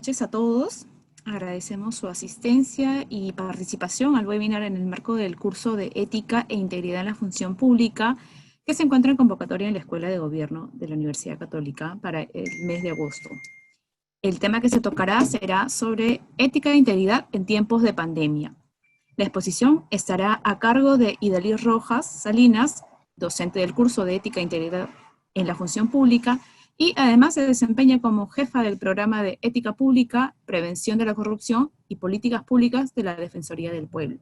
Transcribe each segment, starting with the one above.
noches a todos. Agradecemos su asistencia y participación al webinar en el marco del curso de Ética e Integridad en la Función Pública que se encuentra en convocatoria en la Escuela de Gobierno de la Universidad Católica para el mes de agosto. El tema que se tocará será sobre ética e integridad en tiempos de pandemia. La exposición estará a cargo de Idalí Rojas Salinas, docente del curso de Ética e Integridad en la Función Pública, y además se desempeña como jefa del programa de Ética Pública, Prevención de la Corrupción y Políticas Públicas de la Defensoría del Pueblo.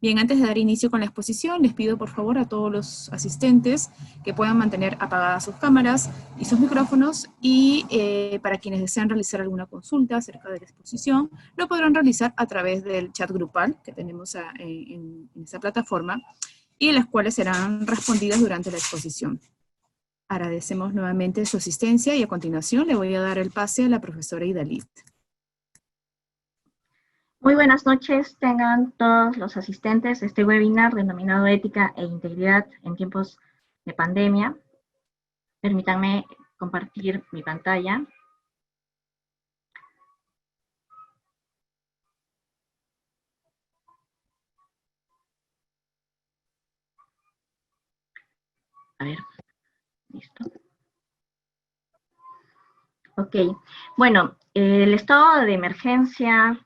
Bien, antes de dar inicio con la exposición, les pido por favor a todos los asistentes que puedan mantener apagadas sus cámaras y sus micrófonos, y para quienes desean realizar alguna consulta acerca de la exposición, lo podrán realizar a través del chat grupal que tenemos en esta plataforma, y las cuales serán respondidas durante la exposición. Agradecemos nuevamente su asistencia y a continuación le voy a dar el pase a la profesora Idalí. Muy buenas noches, tengan todos los asistentes a este webinar denominado Ética e Integridad en tiempos de pandemia. Permítanme compartir mi pantalla. A ver, listo. Ok, bueno, el estado de emergencia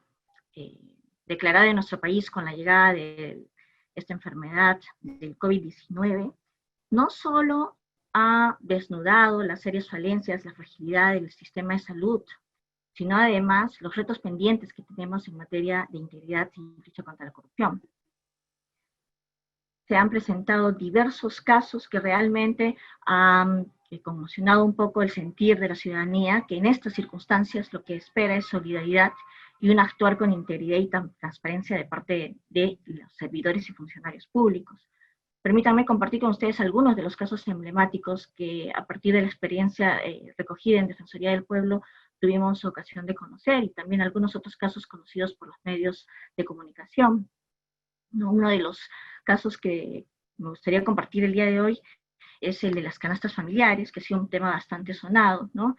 declarado en nuestro país con la llegada de esta enfermedad del COVID-19, no solo ha desnudado las serias falencias, la fragilidad del sistema de salud, sino además los retos pendientes que tenemos en materia de integridad y lucha contra la corrupción. Se han presentado diversos casos que realmente han conmocionado un poco el sentir de la ciudadanía, que en estas circunstancias lo que espera es solidaridad y un actuar con integridad y transparencia de parte de los servidores y funcionarios públicos. Permítanme compartir con ustedes algunos de los casos emblemáticos que a partir de la experiencia recogida en Defensoría del Pueblo tuvimos ocasión de conocer, y también algunos otros casos conocidos por los medios de comunicación. Uno de los casos que me gustaría compartir el día de hoy es el de las canastas familiares, que ha sido un tema bastante sonado, ¿no?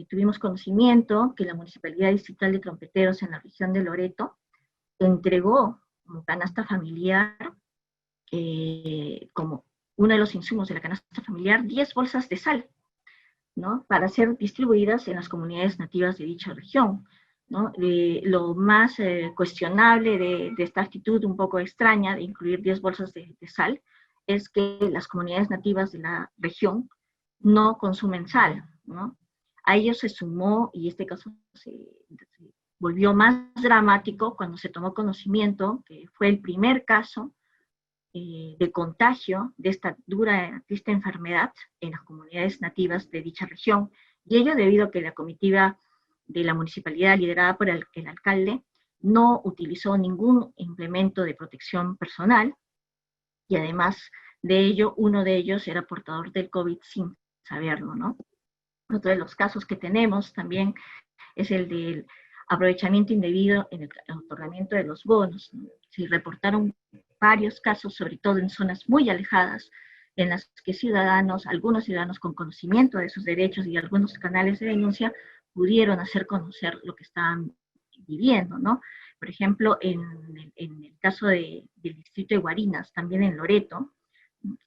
Tuvimos conocimiento que la Municipalidad Distrital de Trompeteros en la región de Loreto entregó como canasta familiar, como uno de los insumos de la canasta familiar, 10 bolsas de sal, ¿no? Para ser distribuidas en las comunidades nativas de dicha región, ¿no? Lo más cuestionable de esta actitud un poco extraña de incluir 10 bolsas de sal es que las comunidades nativas de la región no consumen sal, ¿no? A ello se sumó, y este caso se volvió más dramático cuando se tomó conocimiento que fue el primer caso de contagio de esta dura, triste enfermedad en las comunidades nativas de dicha región, y ello debido a que la comitiva de la municipalidad liderada por el alcalde no utilizó ningún implemento de protección personal, y además de ello, uno de ellos era portador del COVID sin saberlo, ¿no? Otro de los casos que tenemos también es el del aprovechamiento indebido en el otorgamiento de los bonos, ¿no? Se reportaron varios casos, sobre todo en zonas muy alejadas, en las que algunos ciudadanos con conocimiento de sus derechos y algunos canales de denuncia pudieron hacer conocer lo que estaban viviendo, ¿no? Por ejemplo, en el caso del distrito de Guarinas, también en Loreto,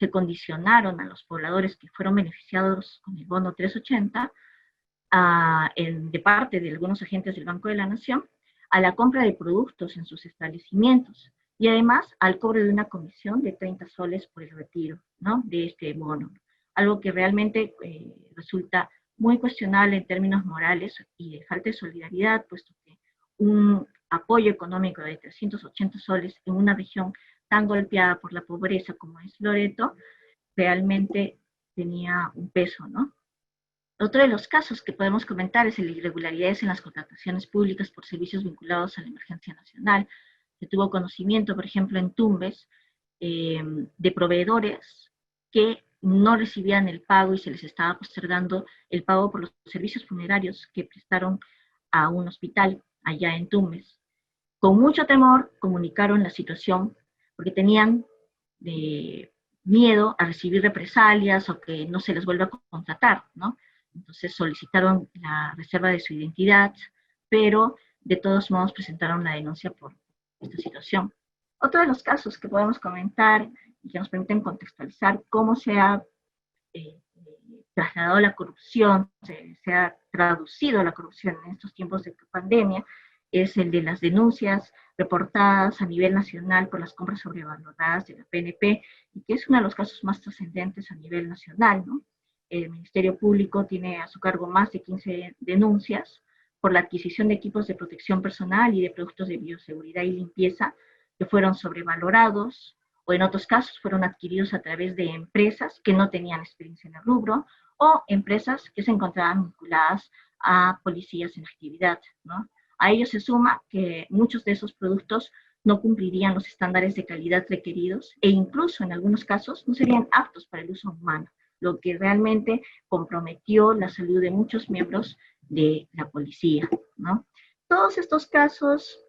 se condicionaron a los pobladores que fueron beneficiados con el bono 380 de parte de algunos agentes del Banco de la Nación a la compra de productos en sus establecimientos, y además al cobro de una comisión de 30 soles por el retiro, ¿no?, de este bono. Algo que realmente resulta muy cuestionable en términos morales y de falta de solidaridad, puesto que un apoyo económico de 380 soles en una región tan golpeada por la pobreza como es Loreto, realmente tenía un peso, ¿no? Otro de los casos que podemos comentar es el de irregularidades en las contrataciones públicas por servicios vinculados a la emergencia nacional. Se tuvo conocimiento, por ejemplo, en Tumbes, de proveedores que no recibían el pago y se les estaba postergando el pago por los servicios funerarios que prestaron a un hospital allá en Tumbes. Con mucho temor comunicaron la situación porque tenían miedo a recibir represalias o que no se les vuelva a contratar, ¿no? Entonces solicitaron la reserva de su identidad, pero de todos modos presentaron la denuncia por esta situación. Otro de los casos que podemos comentar y que nos permiten contextualizar cómo se ha trasladado la corrupción, se ha traducido la corrupción en estos tiempos de pandemia, es el de las denuncias reportadas a nivel nacional por las compras sobrevaloradas de la PNP, y que es uno de los casos más trascendentes a nivel nacional, ¿no? El Ministerio Público tiene a su cargo más de 15 denuncias por la adquisición de equipos de protección personal y de productos de bioseguridad y limpieza que fueron sobrevalorados, o en otros casos fueron adquiridos a través de empresas que no tenían experiencia en el rubro, o empresas que se encontraban vinculadas a policías en actividad, ¿no? A ello se suma que muchos de esos productos no cumplirían los estándares de calidad requeridos e incluso en algunos casos no serían aptos para el uso humano, lo que realmente comprometió la salud de muchos miembros de la policía, ¿no? Todos estos casos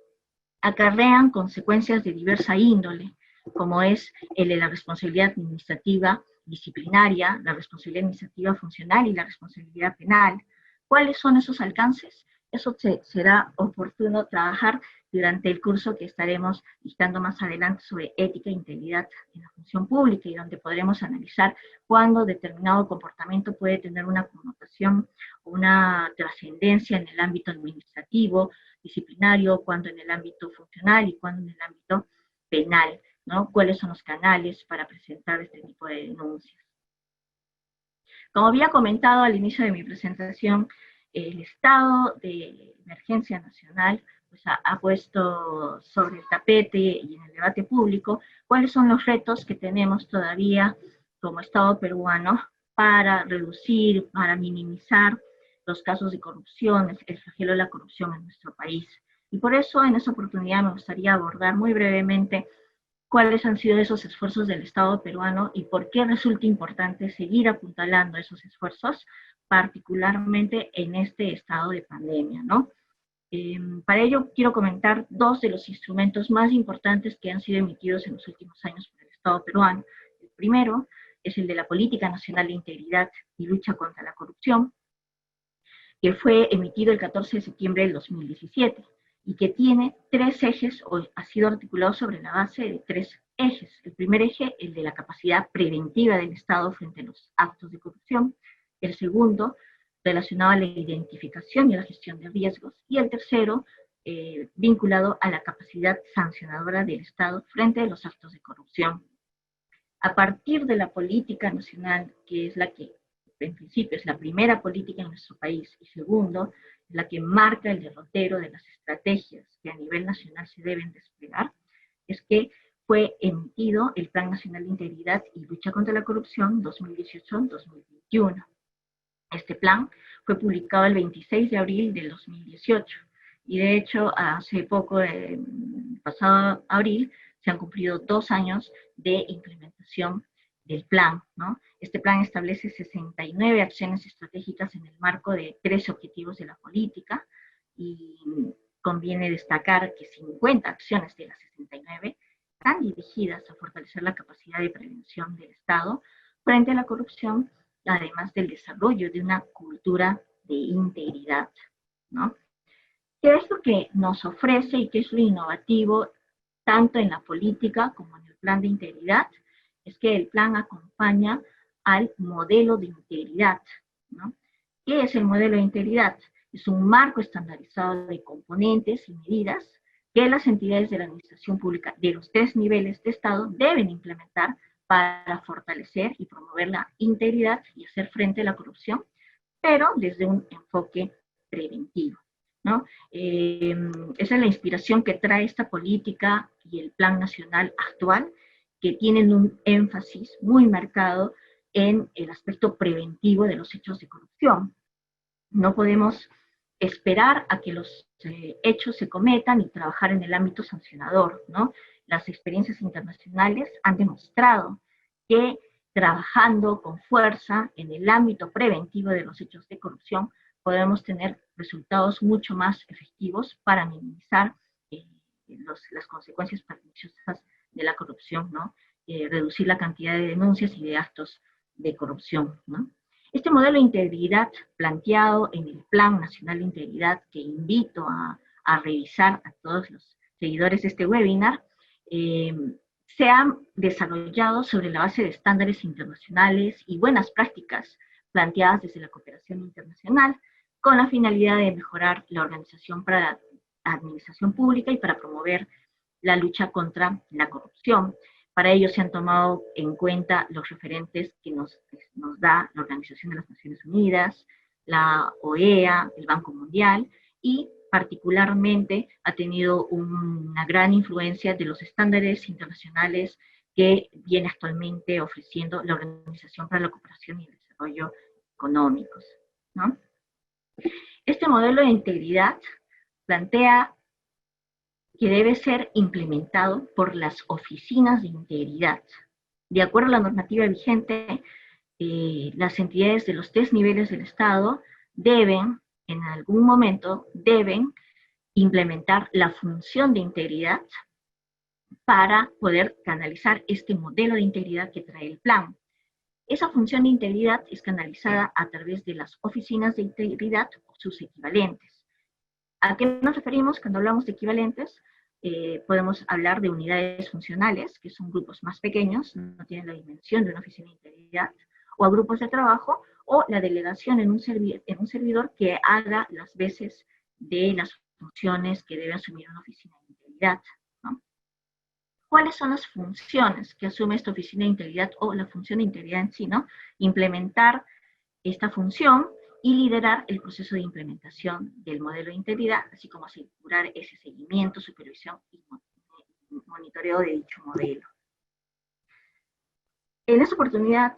acarrean consecuencias de diversa índole, como es el de la responsabilidad administrativa disciplinaria, la responsabilidad administrativa funcional y la responsabilidad penal. ¿Cuáles son esos alcances? Eso será oportuno trabajar durante el curso que estaremos dictando más adelante sobre ética e integridad en la función pública, y donde podremos analizar cuándo determinado comportamiento puede tener una connotación o una trascendencia en el ámbito administrativo, disciplinario, cuándo en el ámbito funcional y cuándo en el ámbito penal, ¿no? ¿Cuáles son los canales para presentar este tipo de denuncias? Como había comentado al inicio de mi presentación, el estado de emergencia nacional pues, ha puesto sobre el tapete y en el debate público cuáles son los retos que tenemos todavía como Estado peruano para reducir, para minimizar los casos de corrupción, el flagelo de la corrupción en nuestro país. Y por eso en esta oportunidad me gustaría abordar muy brevemente cuáles han sido esos esfuerzos del Estado peruano y por qué resulta importante seguir apuntalando esos esfuerzos, particularmente en este estado de pandemia, ¿no? Para ello quiero comentar dos de los instrumentos más importantes que han sido emitidos en los últimos años por el Estado peruano. El primero es el de la Política Nacional de Integridad y Lucha contra la Corrupción, que fue emitido el 14 de septiembre del 2017 y que tiene tres ejes, o ha sido articulado sobre la base de tres ejes. El primer eje, el de la capacidad preventiva del Estado frente a los actos de corrupción. El segundo, relacionado a la identificación y a la gestión de riesgos. Y el tercero, vinculado a la capacidad sancionadora del Estado frente a los actos de corrupción. A partir de la política nacional, que es la que en principio es la primera política en nuestro país, y segundo, es la que marca el derrotero de las estrategias que a nivel nacional se deben desplegar, es que fue emitido el Plan Nacional de Integridad y Lucha contra la Corrupción 2018-2021. Este plan fue publicado el 26 de abril del 2018, y de hecho hace poco, pasado abril, se han cumplido 2 años de implementación del plan, ¿no? Este plan establece 69 acciones estratégicas en el marco de 13 objetivos de la política, y conviene destacar que 50 acciones de las 69 están dirigidas a fortalecer la capacidad de prevención del Estado frente a la corrupción, además del desarrollo de una cultura de integridad, ¿no? ¿Qué es lo que nos ofrece y qué es lo innovativo tanto en la política como en el plan de integridad? Es que el plan acompaña al modelo de integridad, ¿no? ¿Qué es el modelo de integridad? Es un marco estandarizado de componentes y medidas que las entidades de la administración pública de los 3 niveles de Estado deben implementar para fortalecer y promover la integridad y hacer frente a la corrupción, pero desde un enfoque preventivo, ¿no? Esa es la inspiración que trae esta política y el plan nacional actual, que tienen un énfasis muy marcado en el aspecto preventivo de los hechos de corrupción. No podemos esperar a que los hechos se cometan y trabajar en el ámbito sancionador, ¿no? Las experiencias internacionales han demostrado que trabajando con fuerza en el ámbito preventivo de los hechos de corrupción podemos tener resultados mucho más efectivos para minimizar las consecuencias perniciosas de la corrupción, ¿no? Reducir la cantidad de denuncias y de actos de corrupción, ¿no? Este modelo de integridad planteado en el Plan Nacional de Integridad, que invito a revisar a todos los seguidores de este webinar, se ha desarrollado sobre la base de estándares internacionales y buenas prácticas planteadas desde la cooperación internacional, con la finalidad de mejorar la organización para la administración pública y para promover la lucha contra la corrupción. Para ello se han tomado en cuenta los referentes que nos da la Organización de las Naciones Unidas, la OEA, el Banco Mundial, y particularmente ha tenido una gran influencia de los estándares internacionales que viene actualmente ofreciendo la Organización para la Cooperación y el Desarrollo Económicos, ¿no? Este modelo de integridad plantea que debe ser implementado por las oficinas de integridad. De acuerdo a la normativa vigente, las entidades de los 3 niveles del Estado deben, en algún momento, deben implementar la función de integridad para poder canalizar este modelo de integridad que trae el plan. Esa función de integridad es canalizada a través de las oficinas de integridad o sus equivalentes. ¿A qué nos referimos cuando hablamos de equivalentes? Podemos hablar de unidades funcionales, que son grupos más pequeños, no tienen la dimensión de una oficina de integridad, o a grupos de trabajo, o la delegación en un servidor que haga las veces de las funciones que debe asumir una oficina de integridad, ¿no? ¿Cuáles son las funciones que asume esta oficina de integridad o la función de integridad en sí, ¿no? Implementar esta función y liderar el proceso de implementación del modelo de integridad, así como asegurar ese seguimiento, supervisión y monitoreo de dicho modelo. En esta oportunidad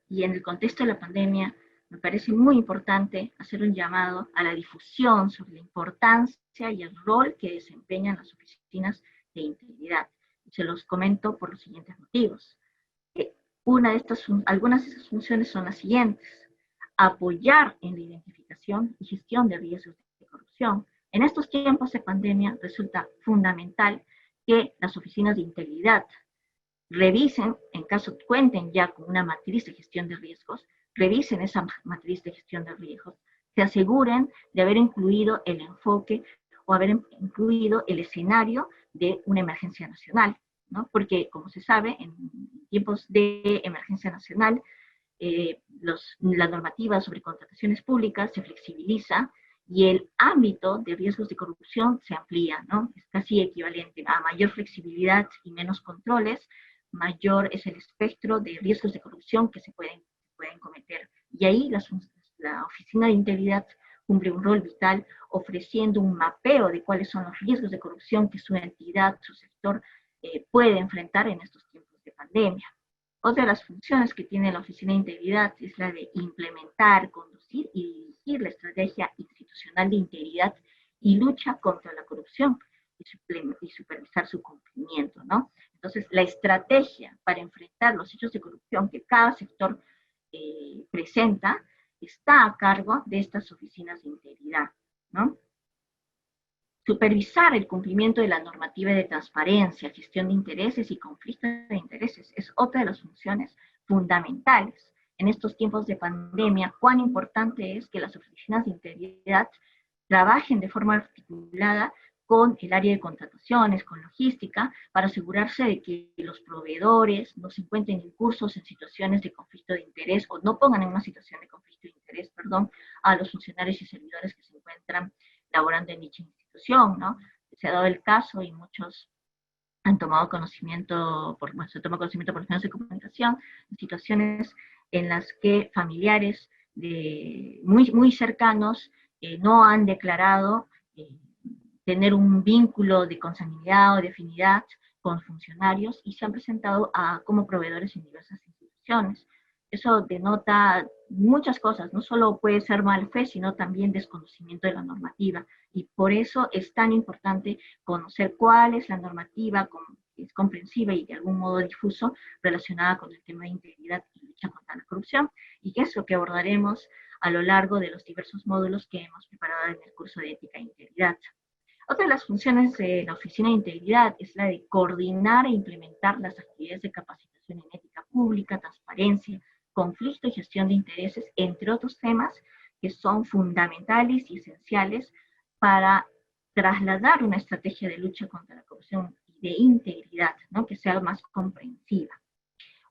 y en el contexto de la pandemia, me parece muy importante hacer un llamado a la difusión sobre la importancia y el rol que desempeñan las oficinas de integridad. Se los comento por los siguientes motivos. Algunas de estas funciones son las siguientes: apoyar en la identificación y gestión de riesgos de corrupción. En estos tiempos de pandemia resulta fundamental que las oficinas de integridad revisen, en caso cuenten ya con una matriz de gestión de riesgos, revisen esa matriz de gestión de riesgos, se aseguren de haber incluido el enfoque o haber incluido el escenario de una emergencia nacional, ¿no? Porque, como se sabe, en tiempos de emergencia nacional, la normativa sobre contrataciones públicas se flexibiliza y el ámbito de riesgos de corrupción se amplía, ¿no? Es casi equivalente a mayor flexibilidad y menos controles, mayor es el espectro de riesgos de corrupción que se pueden cometer. Y ahí la Oficina de Integridad cumple un rol vital ofreciendo un mapeo de cuáles son los riesgos de corrupción que su entidad, su sector puede enfrentar en estos tiempos de pandemia. Otra de las funciones que tiene la Oficina de Integridad es la de implementar, conducir y dirigir la estrategia institucional de integridad y lucha contra la corrupción y supervisar su cumplimiento, ¿no? Entonces, la estrategia para enfrentar los hechos de corrupción que cada sector presenta está a cargo de estas oficinas de integridad, ¿no? Supervisar el cumplimiento de la normativa de transparencia, gestión de intereses y conflicto de intereses es otra de las funciones fundamentales. En estos tiempos de pandemia, cuán importante es que las oficinas de integridad trabajen de forma articulada con el área de contrataciones, con logística, para asegurarse de que los proveedores no se encuentren incursos en situaciones de conflicto de interés o no pongan en una situación de conflicto de interés, a los funcionarios y servidores que se encuentran laborando en dicha institución, ¿no? Se ha dado el caso y muchos han tomado conocimiento, se toma conocimiento por los medios de comunicación, en situaciones en las que familiares muy cercanos no han declarado tener un vínculo de consanguinidad o de afinidad con funcionarios y se han presentado como proveedores en diversas instituciones. Eso denota muchas cosas, no solo puede ser mala fe, sino también desconocimiento de la normativa. Y por eso es tan importante conocer cuál es la normativa, que es comprensiva y de algún modo difuso, relacionada con el tema de integridad y lucha contra la corrupción, y que es lo que abordaremos a lo largo de los diversos módulos que hemos preparado en el curso de Ética e Integridad. Otra de las funciones de la Oficina de Integridad es la de coordinar e implementar las actividades de capacitación en ética pública, transparencia, conflicto y gestión de intereses, entre otros temas que son fundamentales y esenciales para trasladar una estrategia de lucha contra la corrupción y de integridad, ¿no? Que sea más comprensiva.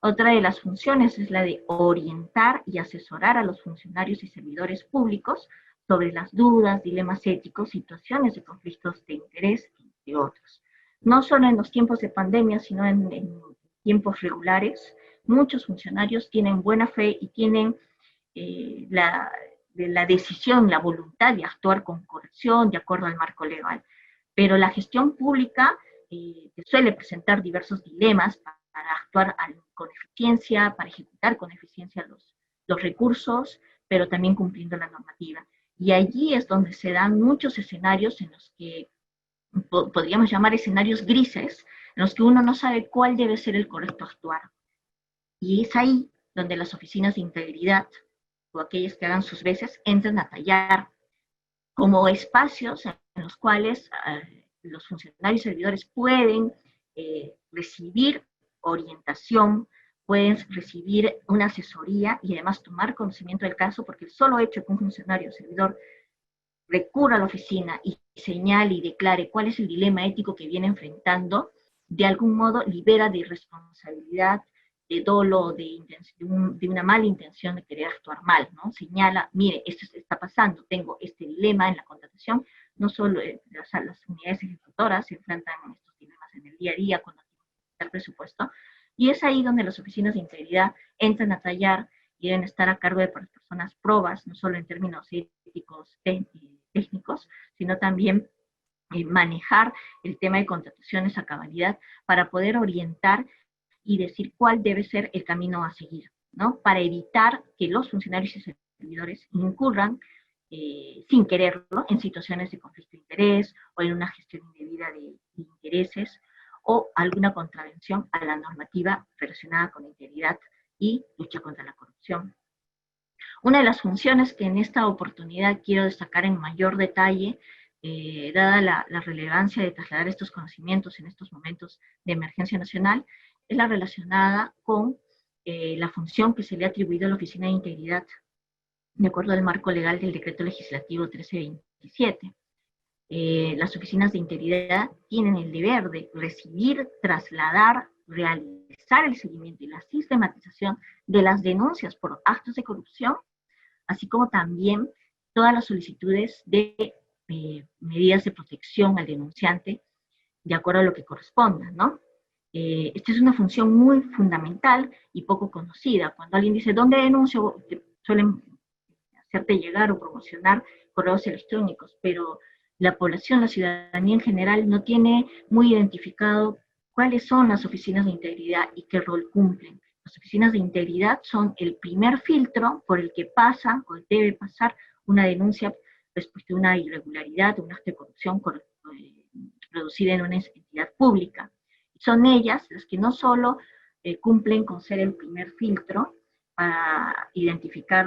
Otra de las funciones es la de orientar y asesorar a los funcionarios y servidores públicos sobre las dudas, dilemas éticos, situaciones de conflictos de interés, entre otros. No solo en los tiempos de pandemia, sino en tiempos regulares, muchos funcionarios tienen buena fe y tienen la decisión, la voluntad de actuar con corrección, de acuerdo al marco legal. Pero la gestión pública suele presentar diversos dilemas para actuar con eficiencia, para ejecutar con eficiencia los recursos, pero también cumpliendo la normativa. Y allí es donde se dan muchos escenarios en los que podríamos llamar escenarios grises, en los que uno no sabe cuál debe ser el correcto actuar. Y es ahí donde las oficinas de integridad, o aquellas que hagan sus veces, entran a tallar como espacios en los cuales los funcionarios y servidores pueden recibir orientación, pueden recibir una asesoría y además tomar conocimiento del caso, porque el solo hecho que un funcionario o servidor recurra a la oficina y señale y declare cuál es el dilema ético que viene enfrentando, de algún modo libera de responsabilidad, de dolo, de una mala intención de querer actuar mal, ¿no? Señala, mire, esto está pasando, tengo este dilema en la contratación, no solo las unidades ejecutoras se enfrentan a estos dilemas en el día a día cuando el presupuesto, y es ahí donde las oficinas de integridad entran a tallar y deben estar a cargo de personas probas, no solo en términos éticos, técnicos, sino también manejar el tema de contrataciones a cabalidad para poder orientar y decir cuál debe ser el camino a seguir, ¿no? Para evitar que los funcionarios y servidores incurran sin quererlo en situaciones de conflicto de interés o en una gestión indebida de intereses o alguna contravención a la normativa relacionada con integridad y lucha contra la corrupción. Una de las funciones que en esta oportunidad quiero destacar en mayor detalle, dada la relevancia de trasladar estos conocimientos en estos momentos de emergencia nacional, es la relacionada con la función que se le ha atribuido a la Oficina de Integridad, de acuerdo al marco legal del Decreto Legislativo 1327. Las oficinas de integridad tienen el deber de recibir, trasladar, realizar el seguimiento y la sistematización de las denuncias por actos de corrupción, así como también todas las solicitudes de medidas de protección al denunciante de acuerdo a lo que corresponda, ¿no? Esta es una función muy fundamental y poco conocida. Cuando alguien dice, ¿dónde denuncio?, suelen hacerte llegar o promocionar correos electrónicos, pero la población, la ciudadanía en general, no tiene muy identificado cuáles son las oficinas de integridad y qué rol cumplen. Las oficinas de integridad son el primer filtro por el que pasa o debe pasar una denuncia respecto a una irregularidad, un acto de corrupción producida en una entidad pública. Son ellas las que no solo cumplen con ser el primer filtro para identificar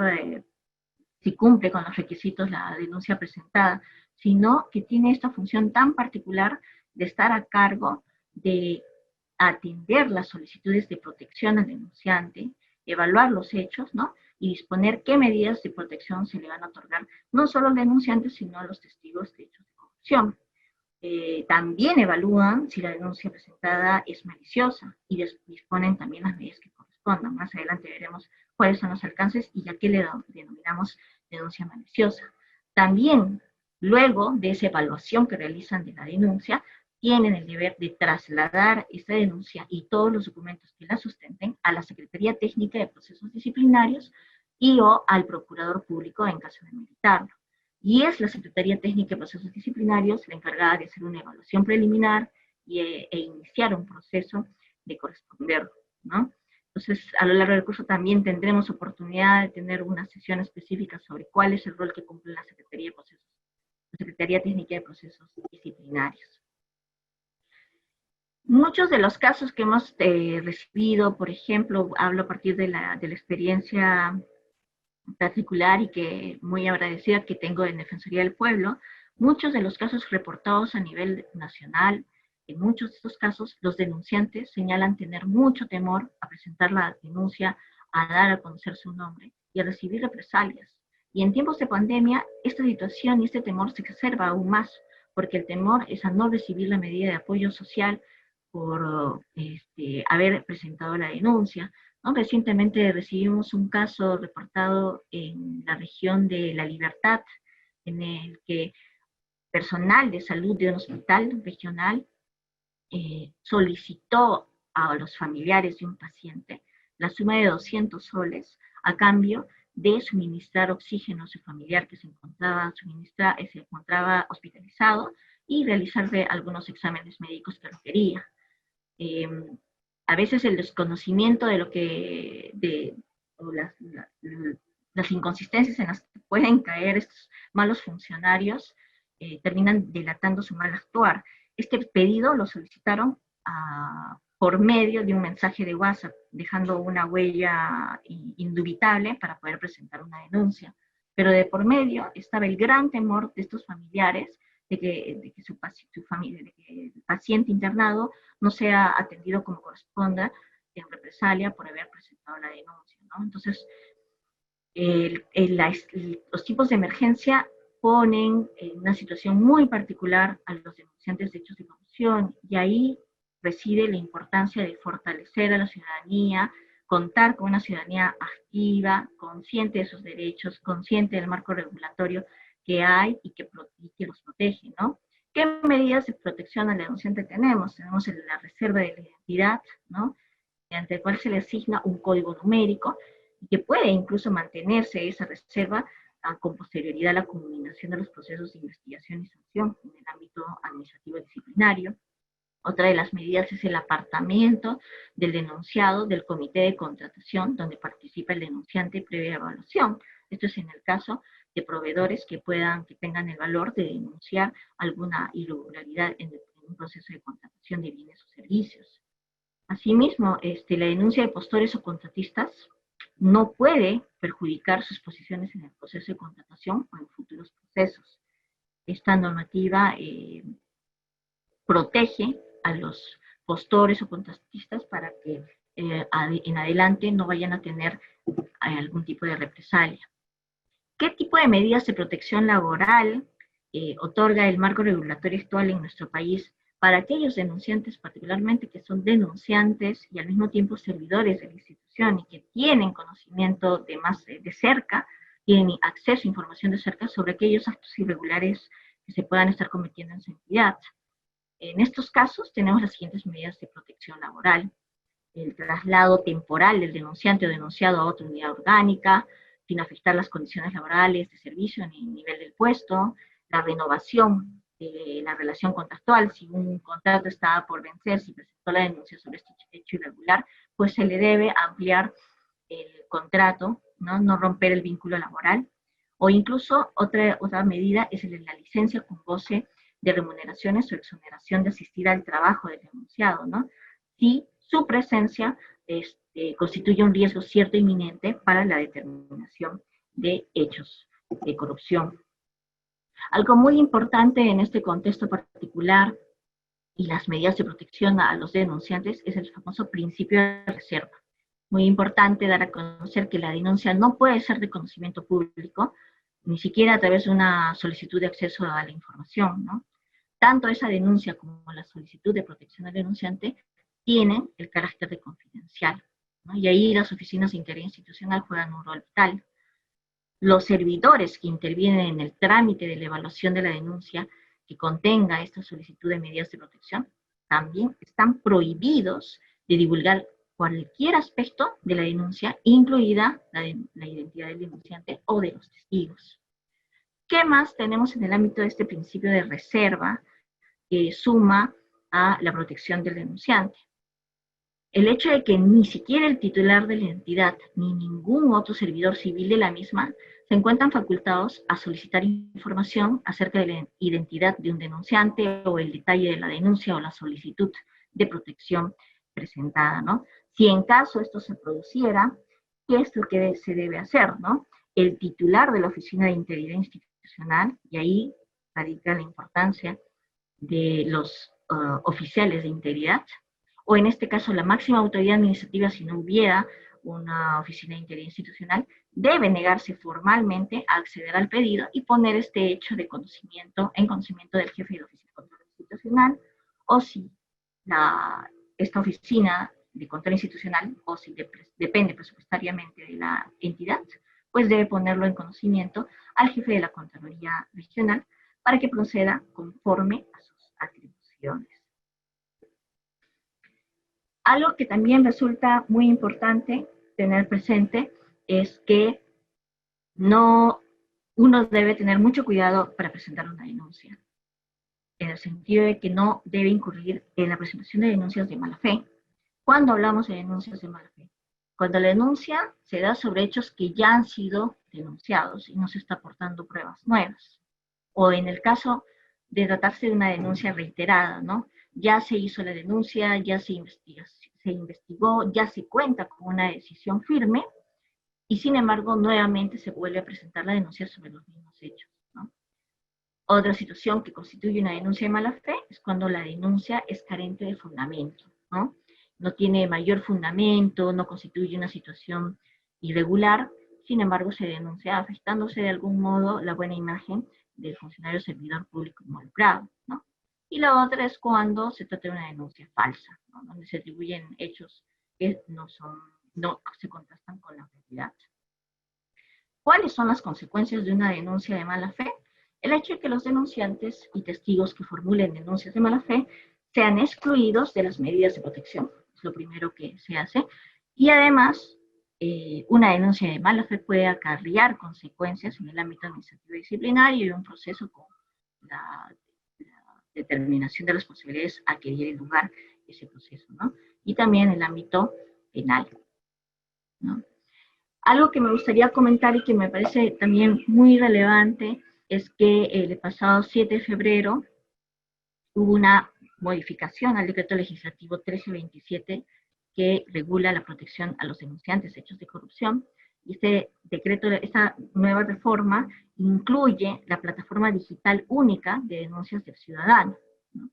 si cumple con los requisitos la denuncia presentada, sino que tiene esta función tan particular de estar a cargo de atender las solicitudes de protección al denunciante, evaluar los hechos, ¿no? Y disponer qué medidas de protección se le van a otorgar, no solo al denunciante, sino a los testigos de hechos de corrupción. También evalúan si la denuncia presentada es maliciosa y disponen también las medidas que correspondan. Más adelante veremos cuáles son los alcances y a qué le denominamos denuncia maliciosa. También, luego de esa evaluación que realizan de la denuncia, tienen el deber de trasladar esta denuncia y todos los documentos que la sustenten a la Secretaría Técnica de Procesos Disciplinarios y o al Procurador Público en caso de meritarlo. Y es la Secretaría Técnica de Procesos Disciplinarios la encargada de hacer una evaluación preliminar e iniciar un proceso de corresponder, ¿no? Entonces, a lo largo del curso también tendremos oportunidad de tener una sesión específica sobre cuál es el rol que cumple la Secretaría Técnica de Procesos Disciplinarios. Muchos de los casos que hemos recibido, por ejemplo, hablo a partir de la experiencia particular y que muy agradecida que tengo en Defensoría del Pueblo, muchos de los casos reportados a nivel nacional, en muchos de estos casos los denunciantes señalan tener mucho temor a presentar la denuncia a dar a conocer su nombre y a recibir represalias. Y en tiempos de pandemia, esta situación y este temor se exacerba aún más, porque el temor es a no recibir la medida de apoyo social por haber presentado la denuncia, ¿no? Recientemente recibimos un caso reportado en la región de La Libertad, en el que personal de salud de un hospital regional solicitó a los familiares de un paciente la suma de 200 soles a cambio de suministrar oxígeno a su familiar que se encontraba hospitalizado y realizarle algunos exámenes médicos que requería. A veces el desconocimiento de lo que, o las inconsistencias en las que pueden caer estos malos funcionarios terminan delatando su mal actuar. Este pedido lo solicitaron por medio de un mensaje de WhatsApp, dejando una huella indubitable para poder presentar una denuncia. Pero de por medio estaba el gran temor de estos familiares de que el paciente internado no sea atendido como corresponda en represalia por haber presentado la denuncia, ¿no? Entonces, los tipos de emergencia ponen en una situación muy particular a los denunciantes de hechos de corrupción, y ahí reside la importancia de fortalecer a la ciudadanía, contar con una ciudadanía activa, consciente de sus derechos, consciente del marco regulatorio que hay y que los protege, ¿no? ¿Qué medidas de protección al denunciante tenemos? Tenemos la reserva de la identidad, ¿no? Mediante el cual se le asigna un código numérico y que puede incluso mantenerse esa reserva con posterioridad a la culminación de los procesos de investigación y sanción en el ámbito administrativo disciplinario. Otra de las medidas es el apartamiento del denunciado del comité de contratación, donde participa el denunciante previa evaluación. Esto es en el caso de proveedores que tengan el valor de denunciar alguna irregularidad en un proceso de contratación de bienes o servicios. Asimismo, la denuncia de postores o contratistas no puede perjudicar sus posiciones en el proceso de contratación o en futuros procesos. Esta normativa protege a los postores o contratistas para que en adelante no vayan a tener algún tipo de represalia. ¿Qué tipo de medidas de protección laboral otorga el marco regulatorio actual en nuestro país para aquellos denunciantes, particularmente que son denunciantes y al mismo tiempo servidores de la institución y que tienen conocimiento de cerca, tienen acceso a información de cerca sobre aquellos actos irregulares que se puedan estar cometiendo en su entidad? En estos casos tenemos las siguientes medidas de protección laboral: el traslado temporal del denunciante o denunciado a otra unidad orgánica, sin afectar las condiciones laborales de servicio ni el nivel del puesto, la renovación de la relación contractual. Si un contrato estaba por vencer, si presentó la denuncia sobre este hecho irregular, pues se le debe ampliar el contrato, no romper el vínculo laboral. O incluso otra medida es la licencia con goce de remuneraciones o exoneración de asistir al trabajo del denunciado, ¿no? Si su presencia constituye un riesgo cierto e inminente para la determinación de hechos de corrupción. Algo muy importante en este contexto particular y las medidas de protección a los denunciantes es el famoso principio de reserva. Muy importante dar a conocer que la denuncia no puede ser de conocimiento público, ni siquiera a través de una solicitud de acceso a la información, ¿no? Tanto esa denuncia como la solicitud de protección al denunciante tienen el carácter de confidencial, ¿no? Y ahí las oficinas de interés institucional juegan un rol vital. Los servidores que intervienen en el trámite de la evaluación de la denuncia que contenga esta solicitud de medidas de protección también están prohibidos de divulgar cualquier aspecto de la denuncia, incluida la identidad del denunciante o de los testigos. ¿Qué más tenemos en el ámbito de este principio de reserva que suma a la protección del denunciante? El hecho de que ni siquiera el titular de la entidad ni ningún otro servidor civil de la misma se encuentran facultados a solicitar información acerca de la identidad de un denunciante o el detalle de la denuncia o la solicitud de protección presentada, ¿no? Si en caso esto se produciera, ¿qué es lo que se debe hacer, no? El titular de la Oficina de Integridad Institucional, y ahí radica la importancia de los oficiales de integridad, o en este caso la máxima autoridad administrativa si no hubiera una oficina interinstitucional, debe negarse formalmente a acceder al pedido y poner este hecho de conocimiento en conocimiento del jefe de la Oficina de Control Institucional, o si esta oficina de control institucional, o si depende presupuestariamente de la entidad, pues debe ponerlo en conocimiento al jefe de la Contraloría Regional para que proceda conforme a sus atribuciones. Algo que también resulta muy importante tener presente es que uno debe tener mucho cuidado para presentar una denuncia, en el sentido de que no debe incurrir en la presentación de denuncias de mala fe. ¿Cuándo hablamos de denuncias de mala fe? Cuando la denuncia se da sobre hechos que ya han sido denunciados y no se está aportando pruebas nuevas. O en el caso de tratarse de una denuncia reiterada, ¿no? Ya se hizo la denuncia, ya se investigó, ya se cuenta con una decisión firme, y sin embargo nuevamente se vuelve a presentar la denuncia sobre los mismos hechos, ¿no? Otra situación que constituye una denuncia de mala fe es cuando la denuncia es carente de fundamento, ¿no? No tiene mayor fundamento, no constituye una situación irregular, sin embargo se denuncia afectándose de algún modo la buena imagen del funcionario servidor público involucrado, ¿no? Y la otra es cuando se trata de una denuncia falsa, ¿no? Donde se atribuyen hechos que no se contrastan con la realidad. ¿Cuáles son las consecuencias de una denuncia de mala fe? El hecho de que los denunciantes y testigos que formulen denuncias de mala fe sean excluidos de las medidas de protección, es lo primero que se hace, y además una denuncia de mala fe puede acarrear consecuencias en el ámbito administrativo y disciplinario y un proceso con la determinación de responsabilidades a que diera lugar ese proceso, ¿no? Y también en el ámbito penal, ¿no? Algo que me gustaría comentar y que me parece también muy relevante es que el pasado 7 de febrero hubo una modificación al decreto legislativo 1327 que regula la protección a los denunciantes de hechos de corrupción. Y este decreto, esta nueva reforma, incluye la plataforma digital única de denuncias del ciudadano, ¿no?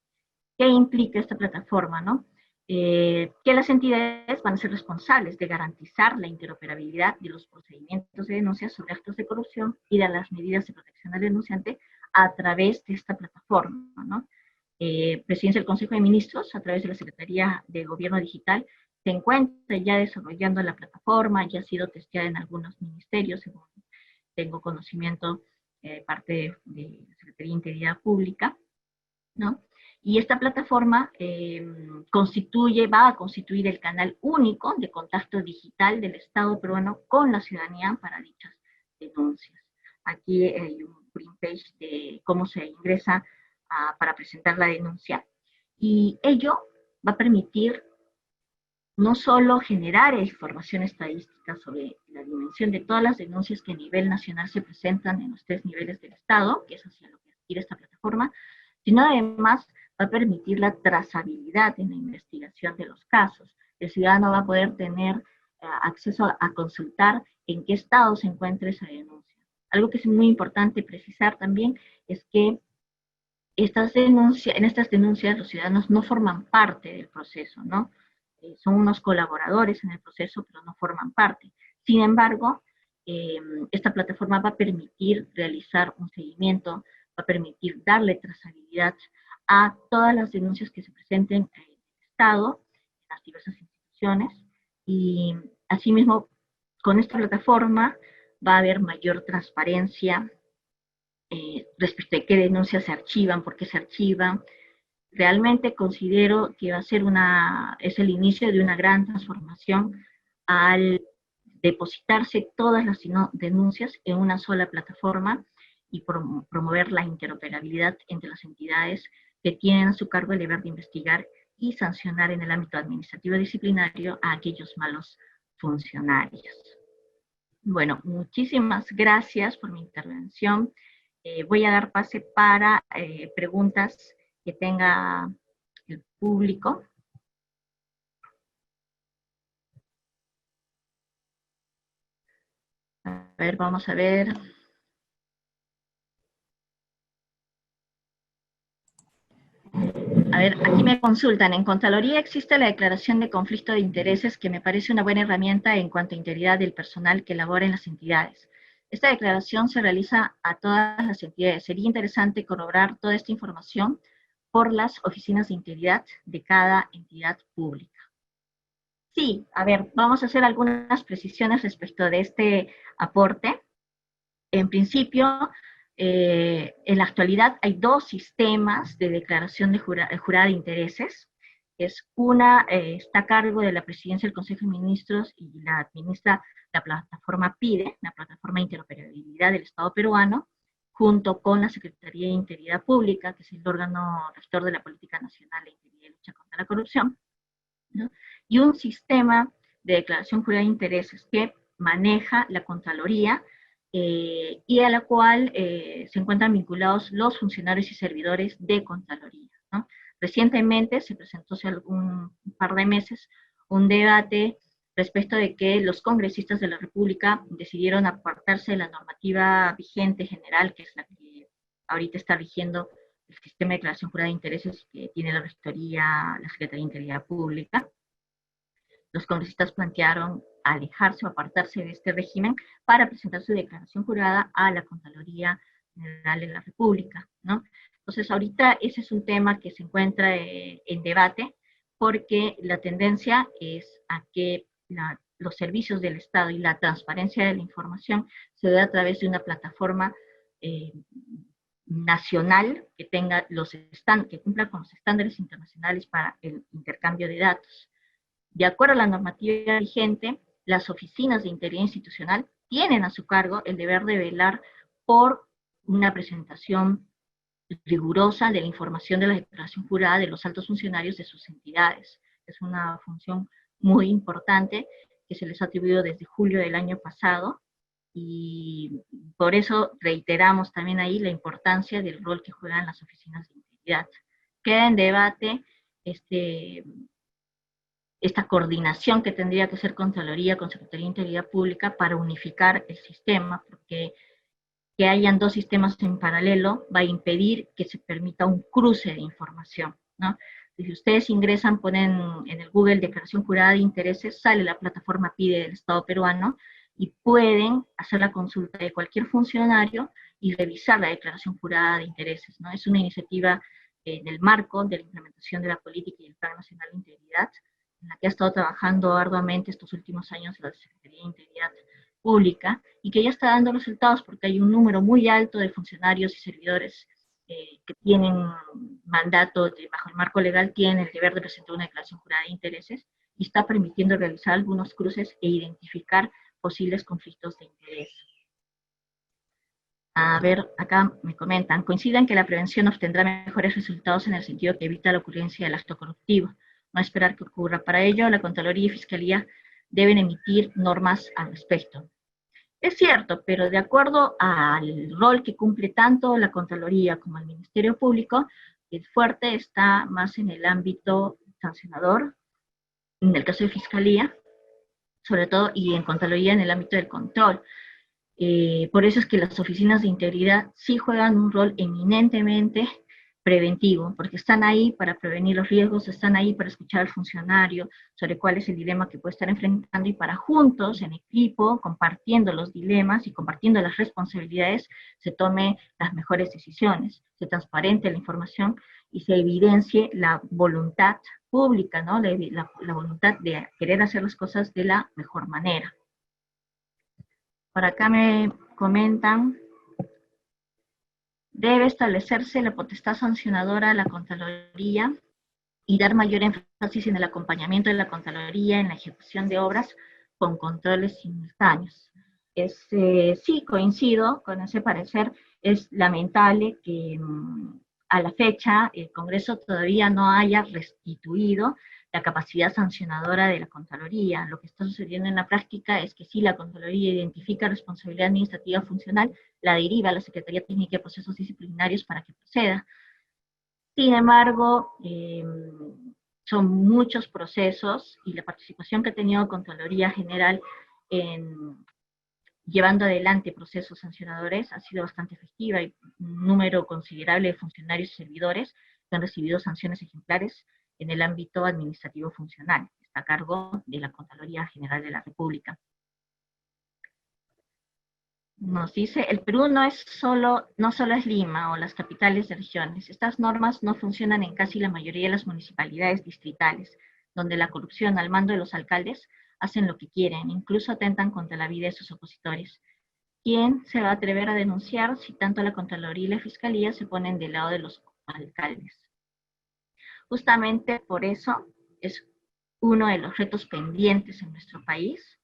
¿Qué implica esta plataforma, no? Que las entidades van a ser responsables de garantizar la interoperabilidad de los procedimientos de denuncia sobre actos de corrupción y de las medidas de protección al denunciante a través de esta plataforma, ¿no? Presidencia del Consejo de Ministros, a través de la Secretaría de Gobierno Digital, se encuentra ya desarrollando la plataforma, ya ha sido testeada en algunos ministerios, según tengo conocimiento parte de la Secretaría de Integridad Pública, ¿no? Y esta plataforma va a constituir el canal único de contacto digital del Estado peruano con la ciudadanía para dichas denuncias. Aquí hay un print page de cómo se ingresa para presentar la denuncia. Y ello va a permitir no solo generar información estadística sobre la dimensión de todas las denuncias que a nivel nacional se presentan en los 3 niveles del Estado, que es hacia lo que aspira esta plataforma, sino además va a permitir la trazabilidad en la investigación de los casos. El ciudadano va a poder tener acceso a consultar en qué estado se encuentra esa denuncia. Algo que es muy importante precisar también es que en estas denuncias los ciudadanos no forman parte del proceso, ¿no? Son unos colaboradores en el proceso, pero no forman parte. Sin embargo, esta plataforma va a permitir realizar un seguimiento, va a permitir darle trazabilidad a todas las denuncias que se presenten en el Estado, en las diversas instituciones, y asimismo, con esta plataforma va a haber mayor transparencia respecto de qué denuncias se archivan, por qué se archivan. Realmente considero que va a ser es el inicio de una gran transformación al depositarse todas las denuncias en una sola plataforma y promover la interoperabilidad entre las entidades que tienen a su cargo el deber de investigar y sancionar en el ámbito administrativo disciplinario a aquellos malos funcionarios. Bueno, muchísimas gracias por mi intervención. Voy a dar pase para preguntas que tenga el público. A ver, vamos a ver. A ver, aquí me consultan. En Contraloría existe la declaración de conflicto de intereses que me parece una buena herramienta en cuanto a integridad del personal que labora en las entidades. Esta declaración se realiza a todas las entidades. Sería interesante corroborar toda esta información por las oficinas de integridad de cada entidad pública. Sí, a ver, vamos a hacer algunas precisiones respecto de este aporte. En principio, en la actualidad hay dos sistemas de declaración de jurada de intereses. Una está a cargo de la Presidencia del Consejo de Ministros y la administra la plataforma PIDE, la Plataforma de Interoperabilidad del Estado Peruano, junto con la Secretaría de Integridad Pública, que es el órgano rector de la Política Nacional de Integridad y Lucha contra la Corrupción, ¿no? Y un sistema de declaración jurada de intereses que maneja la Contraloría, y a la cual se encuentran vinculados los funcionarios y servidores de Contraloría, ¿no? Recientemente se presentó hace un par de meses un debate respecto de que los congresistas de la República decidieron apartarse de la normativa vigente general, que es la que ahorita está rigiendo el sistema de declaración jurada de intereses que tiene la Rectoría, la Secretaría de Integridad Pública. Los congresistas plantearon alejarse o apartarse de este régimen para presentar su declaración jurada a la Contraloría General de la República, ¿no? Entonces, ahorita ese es un tema que se encuentra en debate, porque la tendencia es a que los servicios del Estado y la transparencia de la información se dé a través de una plataforma nacional que tenga que cumpla con los estándares internacionales para el intercambio de datos. De acuerdo a la normativa vigente, las oficinas de integridad institucional tienen a su cargo el deber de velar por una presentación rigurosa de la información de la declaración jurada de los altos funcionarios de sus entidades. Es una función muy importante que se les ha atribuido desde julio del año pasado, y por eso reiteramos también ahí la importancia del rol que juegan las oficinas de integridad. Queda en debate esta coordinación que tendría que ser Contraloría con Secretaría de Integridad Pública para unificar el sistema, porque que hayan dos sistemas en paralelo va a impedir que se permita un cruce de información, ¿no? Si ustedes ingresan, ponen en el Google declaración jurada de intereses, sale la plataforma PIDE del Estado peruano y pueden hacer la consulta de cualquier funcionario y revisar la declaración jurada de intereses, ¿no? Es una iniciativa en el marco de la implementación de la política y el Plan Nacional de Integridad, en la que ha estado trabajando arduamente estos últimos años la Secretaría de Integridad Pública, y que ya está dando resultados porque hay un número muy alto de funcionarios y servidores que tienen mandato bajo el marco legal, tienen el deber de presentar una declaración jurada de intereses, y está permitiendo realizar algunos cruces e identificar posibles conflictos de interés. A ver, acá me comentan, coinciden que la prevención obtendrá mejores resultados en el sentido que evita la ocurrencia del acto corruptivo, no esperar que ocurra. Para ello, la Contraloría y Fiscalía deben emitir normas al respecto. Es cierto, pero de acuerdo al rol que cumple tanto la Contraloría como el Ministerio Público, el fuerte está más en el ámbito sancionador, en el caso de Fiscalía, sobre todo, y en Contraloría en el ámbito del control. Por eso es que las oficinas de integridad sí juegan un rol eminentemente preventivo, porque están ahí para prevenir los riesgos, están ahí para escuchar al funcionario sobre cuál es el dilema que puede estar enfrentando, y para juntos, en equipo, compartiendo los dilemas y compartiendo las responsabilidades, se tome las mejores decisiones, se transparente la información y se evidencie la voluntad pública, ¿no? La voluntad de querer hacer las cosas de la mejor manera. Por acá me comentan, debe establecerse la potestad sancionadora a la Contraloría y dar mayor énfasis en el acompañamiento de la Contraloría en la ejecución de obras con controles simultáneos. Sí, coincido con ese parecer. Es lamentable que a la fecha el Congreso todavía no haya restituido la capacidad sancionadora de la Contraloría. Lo que está sucediendo en la práctica es que si la Contraloría identifica responsabilidad administrativa funcional, la deriva a la Secretaría Técnica de Procesos Disciplinarios para que proceda. Sin embargo, son muchos procesos, y la participación que ha tenido Contraloría General en llevando adelante procesos sancionadores ha sido bastante efectiva. Hay un número considerable de funcionarios y servidores que han recibido sanciones ejemplares en el ámbito administrativo funcional. Está a cargo de la Contraloría General de la República. Nos dice, el Perú no solo es Lima o las capitales de regiones. Estas normas no funcionan en casi la mayoría de las municipalidades distritales, donde la corrupción al mando de los alcaldes hacen lo que quieren, incluso atentan contra la vida de sus opositores. ¿Quién se va a atrever a denunciar si tanto la Contraloría y la Fiscalía se ponen del lado de los alcaldes? Justamente por eso es uno de los retos pendientes en nuestro país,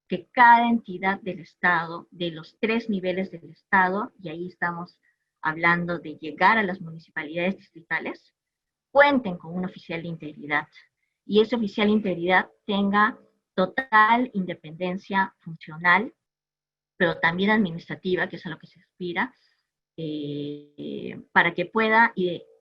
que cada entidad del Estado, de los 3 niveles del Estado, y ahí estamos hablando de llegar a las municipalidades distritales, cuenten con un oficial de integridad. Y ese oficial de integridad tenga total independencia funcional, pero también administrativa, que es a lo que se aspira, para que pueda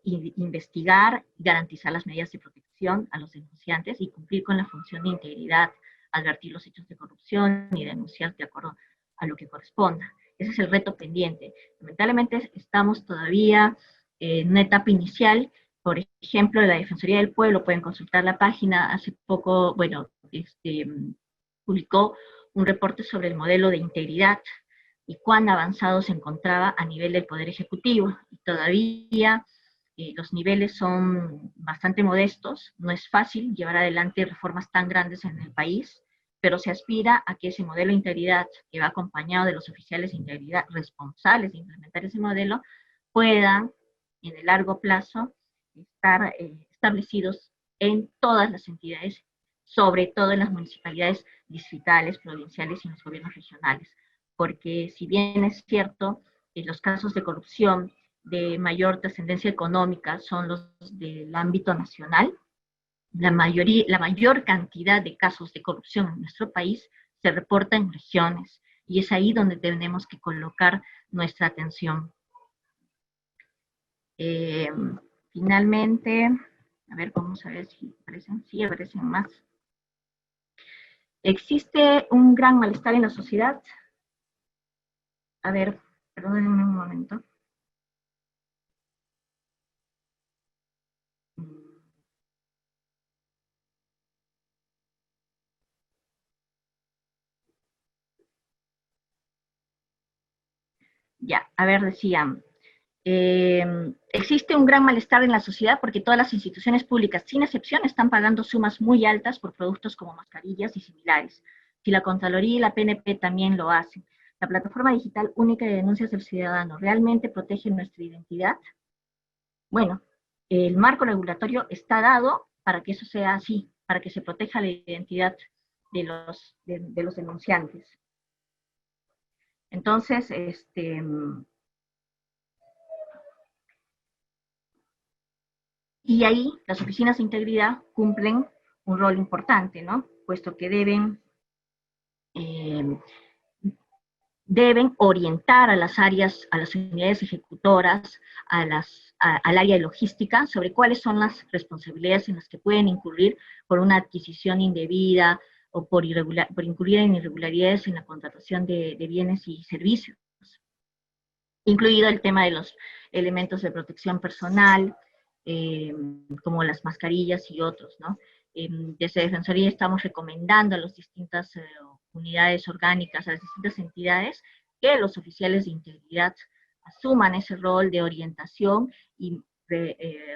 investigar y garantizar las medidas de protección a los denunciantes y cumplir con la función de integridad, advertir los hechos de corrupción y denunciar de acuerdo a lo que corresponda. Ese es el reto pendiente. Lamentablemente estamos todavía en una etapa inicial. Por ejemplo, la Defensoría del Pueblo, pueden consultar la página, hace poco, bueno, publicó un reporte sobre el modelo de integridad y cuán avanzado se encontraba a nivel del Poder Ejecutivo. Y todavía los niveles son bastante modestos, no es fácil llevar adelante reformas tan grandes en el país, pero se aspira a que ese modelo de integridad, que va acompañado de los oficiales de integridad responsables de implementar ese modelo, puedan en el largo plazo estar establecidos en todas las entidades, sobre todo en las municipalidades distritales, provinciales y en los gobiernos regionales. Porque si bien es cierto, los casos de corrupción de mayor trascendencia económica son los del ámbito nacional, la mayor cantidad de casos de corrupción en nuestro país se reporta en regiones, y es ahí donde tenemos que colocar nuestra atención. Finalmente, a ver, vamos a ver si aparecen, sí aparecen más. ¿Existe un gran malestar en la sociedad? A ver, perdónenme un momento. Ya, a ver, decían, existe un gran malestar en la sociedad porque todas las instituciones públicas, sin excepción, están pagando sumas muy altas por productos como mascarillas y similares. Si la Contraloría y la PNP también lo hacen. La plataforma digital única de denuncias del ciudadano realmente protege nuestra identidad. Bueno, el marco regulatorio está dado para que eso sea así, para que se proteja la identidad de los denunciantes. Entonces, y ahí las oficinas de integridad cumplen un rol importante, ¿no? Puesto que deben orientar a las áreas, a las unidades ejecutoras, al área de logística, sobre cuáles son las responsabilidades en las que pueden incurrir por una adquisición indebida o por incurrir en irregularidades en la contratación de bienes y servicios, incluido el tema de los elementos de protección personal, como las mascarillas y otros, ¿no? Desde Defensoría estamos recomendando a las distintas unidades orgánicas, a las distintas entidades, que los oficiales de integridad asuman ese rol de orientación y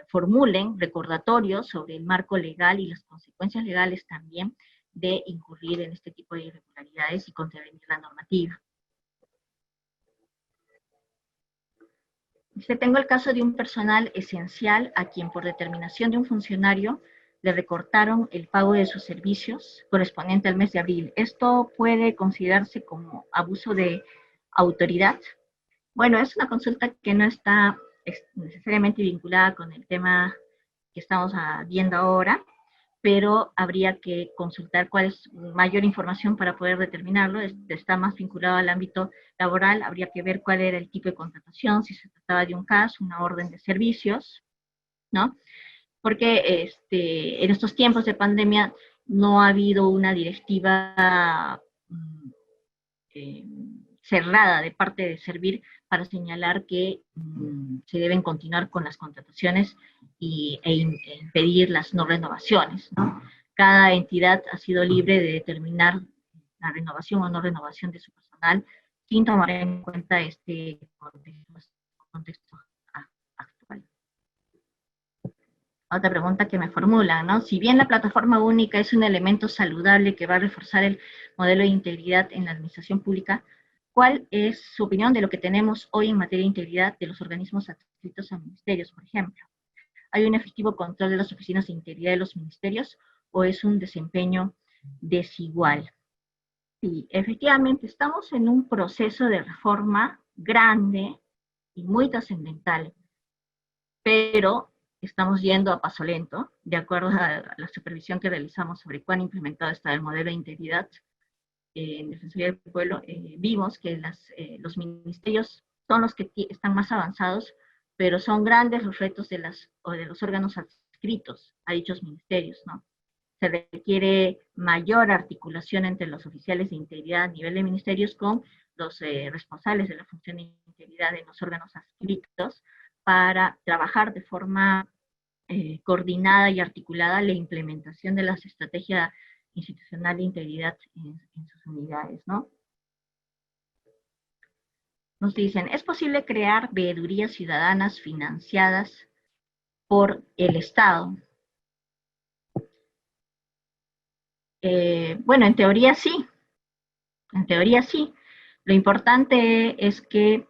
formulen recordatorios sobre el marco legal y las consecuencias legales también de incurrir en este tipo de irregularidades y contravenir la normativa. Tengo el caso de un personal esencial a quien por determinación de un funcionario le recortaron el pago de sus servicios correspondiente al mes de abril. ¿Esto puede considerarse como abuso de autoridad? Bueno, es una consulta que no está necesariamente vinculada con el tema que estamos viendo ahora, pero habría que consultar cuál es mayor información para poder determinarlo. Está más vinculado al ámbito laboral, habría que ver cuál era el tipo de contratación, si se trataba de un caso, una orden de servicios, ¿no? Porque en estos tiempos de pandemia no ha habido una directiva cerrada de parte de Servir para señalar que se deben continuar con las contrataciones impedir las no renovaciones, ¿no? Cada entidad ha sido libre de determinar la renovación o no renovación de su personal sin tomar en cuenta este contexto actual. Otra pregunta que me formulan, ¿no? Si bien la plataforma única es un elemento saludable que va a reforzar el modelo de integridad en la administración pública, ¿cuál es su opinión de lo que tenemos hoy en materia de integridad de los organismos adscritos a ministerios, por ejemplo? ¿Hay un efectivo control de las oficinas de integridad de los ministerios o es un desempeño desigual? Sí, efectivamente, estamos en un proceso de reforma grande y muy trascendental, pero estamos yendo a paso lento, de acuerdo a la supervisión que realizamos sobre cuán implementado está el modelo de integridad en Defensoría del Pueblo. Vimos que los ministerios son los que están más avanzados, pero son grandes los retos de los órganos adscritos a dichos ministerios, ¿no? Se requiere mayor articulación entre los oficiales de integridad a nivel de ministerios con los responsables de la función de integridad en los órganos adscritos para trabajar de forma coordinada y articulada la implementación de las estrategias institucional de integridad en sus unidades, ¿no? Nos dicen, ¿es posible crear veedurías ciudadanas financiadas por el Estado? Bueno, en teoría sí. En teoría sí. Lo importante es que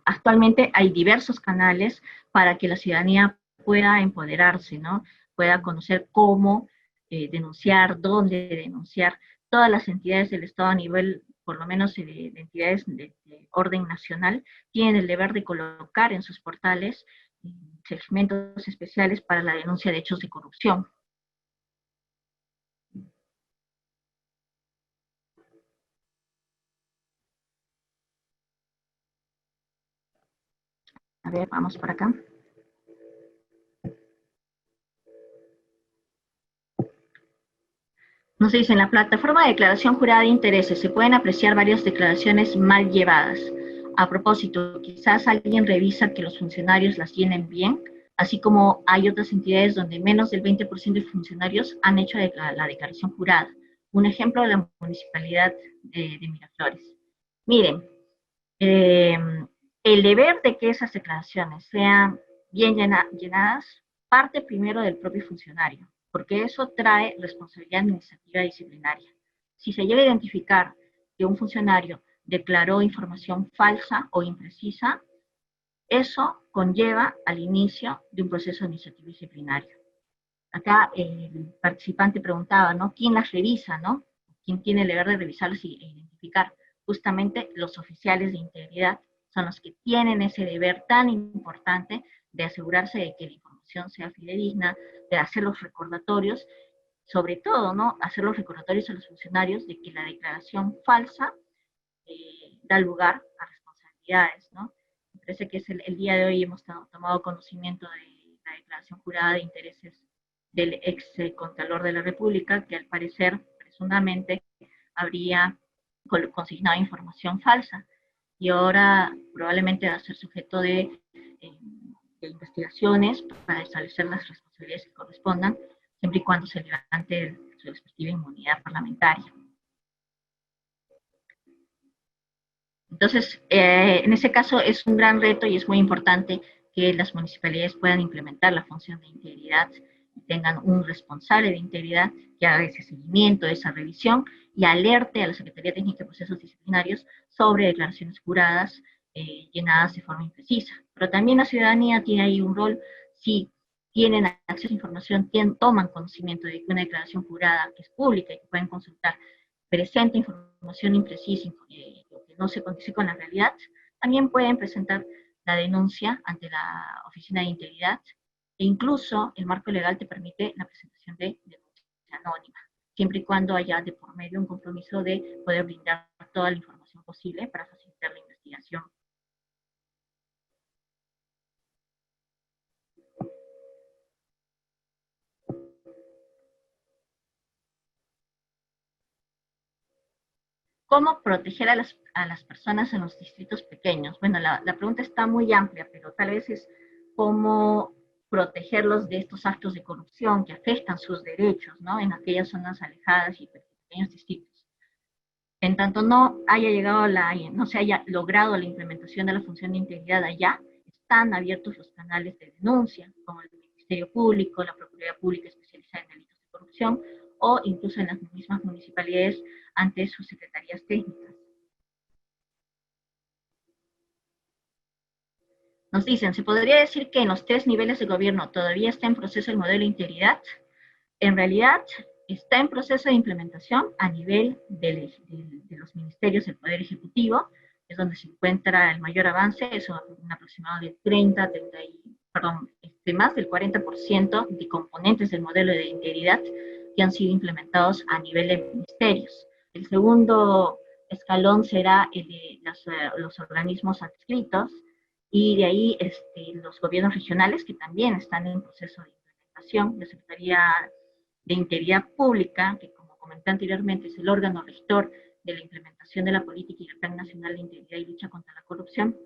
actualmente hay diversos canales para que la ciudadanía pueda empoderarse, ¿no? Pueda conocer cómo denunciar, dónde denunciar. Todas las entidades del Estado a nivel, por lo menos de entidades de orden nacional, tienen el deber de colocar en sus portales segmentos especiales para la denuncia de hechos de corrupción. A ver, vamos por acá. Nos dice, en la plataforma de declaración jurada de intereses se pueden apreciar varias declaraciones mal llevadas. A propósito, quizás alguien revisa que los funcionarios las llenen bien, así como hay otras entidades donde menos del 20% de funcionarios han hecho la declaración jurada. Un ejemplo de la municipalidad de Miraflores. Miren, el deber de que esas declaraciones sean bien llenadas parte primero del propio funcionario, porque eso trae responsabilidad administrativa y disciplinaria. Si se llega a identificar que un funcionario declaró información falsa o imprecisa, eso conlleva al inicio de un proceso administrativo disciplinario. Acá el participante preguntaba, ¿no? ¿Quién las revisa, no? ¿Quién tiene el deber de revisarlas e identificar? Justamente los oficiales de integridad son los que tienen ese deber tan importante de asegurarse de que la información sea fidedigna, de hacer los recordatorios, sobre todo, ¿no? Hacer los recordatorios a los funcionarios de que la declaración falsa da lugar a responsabilidades, ¿no? Me parece que es el día de hoy hemos tomado conocimiento de la declaración jurada de intereses del ex Contralor de la República, que al parecer, presuntamente, habría consignado información falsa y ahora probablemente va a ser sujeto de investigaciones para establecer las responsabilidades que correspondan, siempre y cuando se levante su respectiva inmunidad parlamentaria. Entonces, en ese caso es un gran reto y es muy importante que las municipalidades puedan implementar la función de integridad y tengan un responsable de integridad que haga ese seguimiento, esa revisión y alerte a la Secretaría Técnica de Procesos Disciplinarios sobre declaraciones juradas llenadas de forma imprecisa. Pero también la ciudadanía tiene ahí un rol, si tienen acceso a información, toman conocimiento de que una declaración jurada que es pública y que pueden consultar presenta información imprecisa, que no se condice con la realidad, también pueden presentar la denuncia ante la Oficina de Integridad e incluso el marco legal te permite la presentación de denuncia anónima, siempre y cuando haya de por medio un compromiso de poder brindar toda la información posible para facilitar la investigación. ¿Cómo proteger a las personas en los distritos pequeños? Bueno, la pregunta está muy amplia, pero tal vez es cómo protegerlos de estos actos de corrupción que afectan sus derechos, ¿no? En aquellas zonas alejadas y pequeños distritos. En tanto no se haya logrado la implementación de la función de integridad allá, están abiertos los canales de denuncia, como el Ministerio Público, la Procuraduría Pública especializada en delitos de corrupción, o incluso en las mismas municipalidades ante sus secretarías técnicas. Nos dicen, ¿se podría decir que en los 3 niveles de gobierno todavía está en proceso el modelo de integridad? En realidad, está en proceso de implementación a nivel de los ministerios del Poder Ejecutivo, es donde se encuentra el mayor avance, es un aproximado de más del 40% de componentes del modelo de integridad que han sido implementados a nivel de ministerios. El segundo escalón será el de los organismos adscritos, y de ahí los gobiernos regionales que también están en proceso de implementación. La Secretaría de Integridad Pública, que como comenté anteriormente es el órgano rector de la implementación de la política y el Plan Nacional de Integridad y Lucha contra la Corrupción,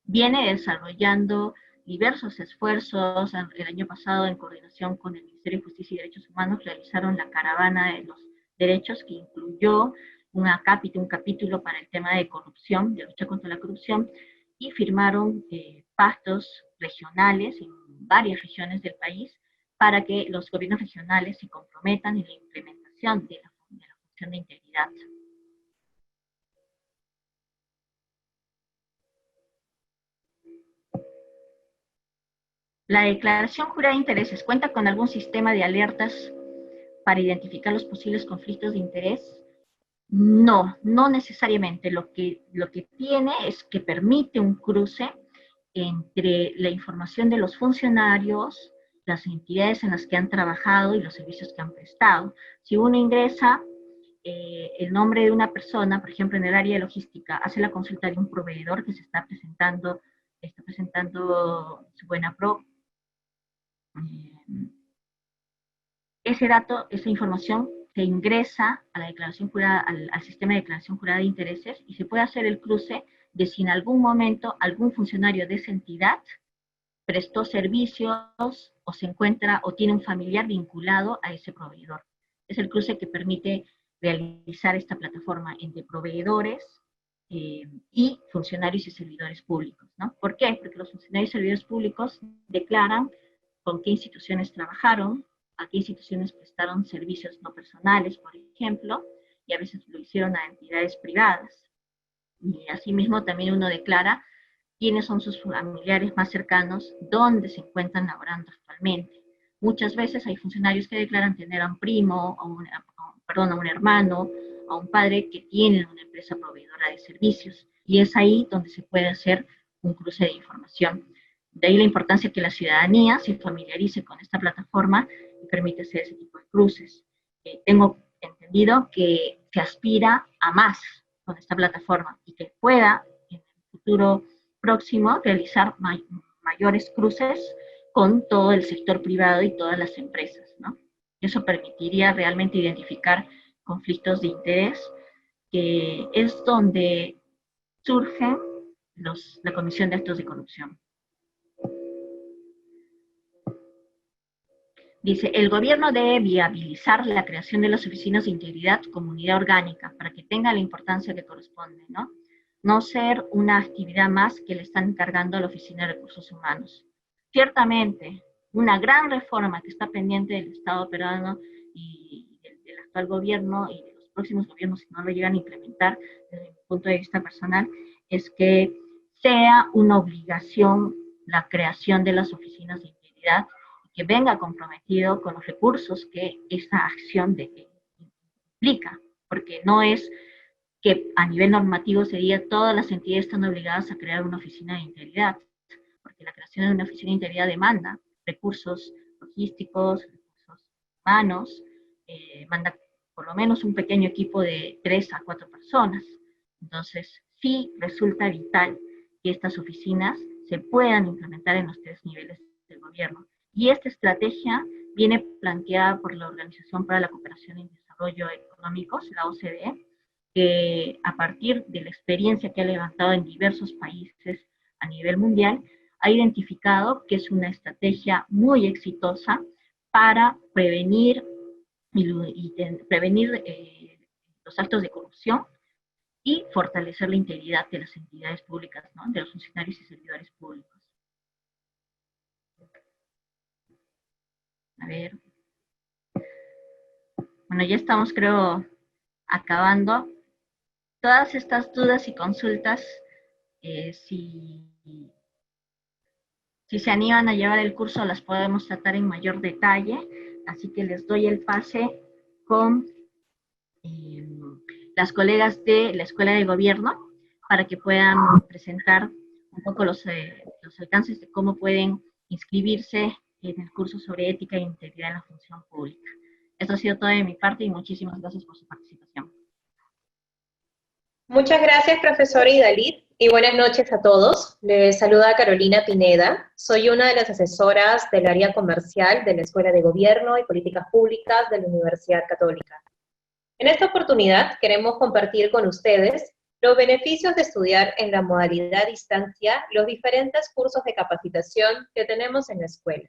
viene desarrollando diversos esfuerzos. El año pasado, en coordinación con el Ministerio de Justicia y Derechos Humanos, realizaron la Caravana de los Derechos, que incluyó un capítulo para el tema de corrupción, de lucha contra la corrupción, y firmaron pactos regionales en varias regiones del país para que los gobiernos regionales se comprometan en la implementación de la función de integridad. La declaración jurada de intereses cuenta con algún sistema de alertas para identificar los posibles conflictos de interés. No, no necesariamente. Lo que tiene es que permite un cruce entre la información de los funcionarios, las entidades en las que han trabajado y los servicios que han prestado. Si uno ingresa el nombre de una persona, por ejemplo, en el área de logística, hace la consulta de un proveedor que se está presentando su buena pro, ese dato, esa información se ingresa a la declaración jurada, al sistema de declaración jurada de intereses, y se puede hacer el cruce de si en algún momento algún funcionario de esa entidad prestó servicios o se encuentra o tiene un familiar vinculado a ese proveedor. Es el cruce que permite realizar esta plataforma entre proveedores y funcionarios y servidores públicos, ¿no? ¿Por qué? Porque los funcionarios y servidores públicos declaran con qué instituciones trabajaron, a qué instituciones prestaron servicios no personales, por ejemplo, y a veces lo hicieron a entidades privadas. Y asimismo también uno declara quiénes son sus familiares más cercanos, dónde se encuentran laborando actualmente. Muchas veces hay funcionarios que declaran tener a un primo, a un hermano, a un padre que tienen una empresa proveedora de servicios, y es ahí donde se puede hacer un cruce de información. De ahí la importancia que la ciudadanía se familiarice con esta plataforma y permite hacer ese tipo de cruces. Tengo entendido que se aspira a más con esta plataforma y que pueda en el futuro próximo realizar mayores cruces con todo el sector privado y todas las empresas, ¿no? Eso permitiría realmente identificar conflictos de interés, que es donde surge la Comisión de Actos de Corrupción. Dice, el gobierno debe viabilizar la creación de las oficinas de integridad como unidad orgánica para que tenga la importancia que corresponde, ¿no? No ser una actividad más que le están encargando a la Oficina de Recursos Humanos. Ciertamente, una gran reforma que está pendiente del Estado peruano y del actual gobierno y de los próximos gobiernos, si no lo llegan a implementar, desde mi punto de vista personal, es que sea una obligación la creación de las oficinas de integridad, que venga comprometido con los recursos que esa acción implica, porque no es que a nivel normativo se diga todas las entidades están obligadas a crear una oficina de integridad, porque la creación de una oficina de integridad demanda recursos logísticos, recursos humanos, manda por lo menos un pequeño equipo de 3 a 4 personas. Entonces, sí resulta vital que estas oficinas se puedan implementar en los 3 niveles del gobierno. Y esta estrategia viene planteada por la Organización para la Cooperación y Desarrollo Económicos, la OCDE, que a partir de la experiencia que ha levantado en diversos países a nivel mundial, ha identificado que es una estrategia muy exitosa para prevenir los actos de corrupción y fortalecer la integridad de las entidades públicas, ¿no? De los funcionarios y servidores públicos. A ver. Bueno, ya estamos, creo, acabando. Todas estas dudas y consultas, si se animan a llevar el curso, las podemos tratar en mayor detalle. Así que les doy el pase con las colegas de la Escuela de Gobierno para que puedan presentar un poco los alcances de cómo pueden inscribirse en el curso sobre ética e integridad en la función pública. Esto ha sido todo de mi parte y muchísimas gracias por su participación. Muchas gracias, profesora Idalit, y buenas noches a todos. Les saluda Carolina Pineda. Soy una de las asesoras del área comercial de la Escuela de Gobierno y Políticas Públicas de la Universidad Católica. En esta oportunidad queremos compartir con ustedes los beneficios de estudiar en la modalidad distancia los diferentes cursos de capacitación que tenemos en la escuela.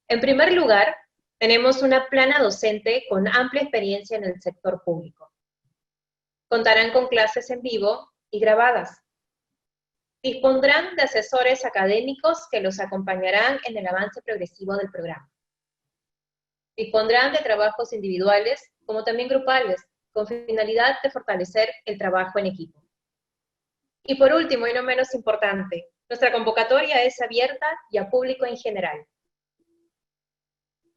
En primer lugar, tenemos una plana docente con amplia experiencia en el sector público. Contarán con clases en vivo y grabadas. Dispondrán de asesores académicos que los acompañarán en el avance progresivo del programa. Dispondrán de trabajos individuales como también grupales, con finalidad de fortalecer el trabajo en equipo. Y por último, y no menos importante, nuestra convocatoria es abierta y a público en general.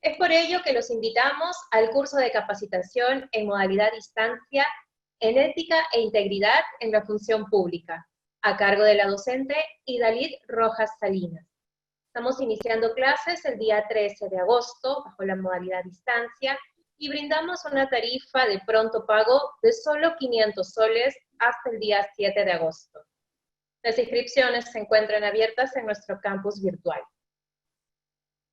Es por ello que los invitamos al curso de capacitación en modalidad distancia en ética e integridad en la función pública, a cargo de la docente Idalit Rojas Salinas. Estamos iniciando clases el día 13 de agosto, bajo la modalidad distancia, y brindamos una tarifa de pronto pago de solo 500 soles hasta el día 7 de agosto. Las inscripciones se encuentran abiertas en nuestro campus virtual.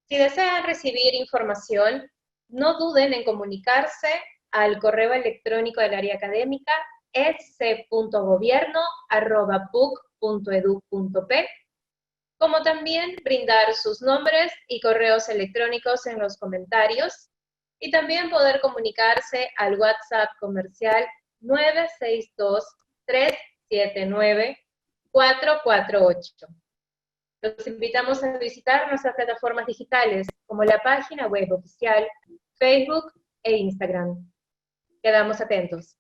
Si desean recibir información, no duden en comunicarse al correo electrónico del área académica sc.gobierno@puc.edu.p, como también brindar sus nombres y correos electrónicos en los comentarios, y también poder comunicarse al WhatsApp comercial 962-379-448. Los invitamos a visitar nuestras plataformas digitales, como la página web oficial, Facebook e Instagram. Quedamos atentos.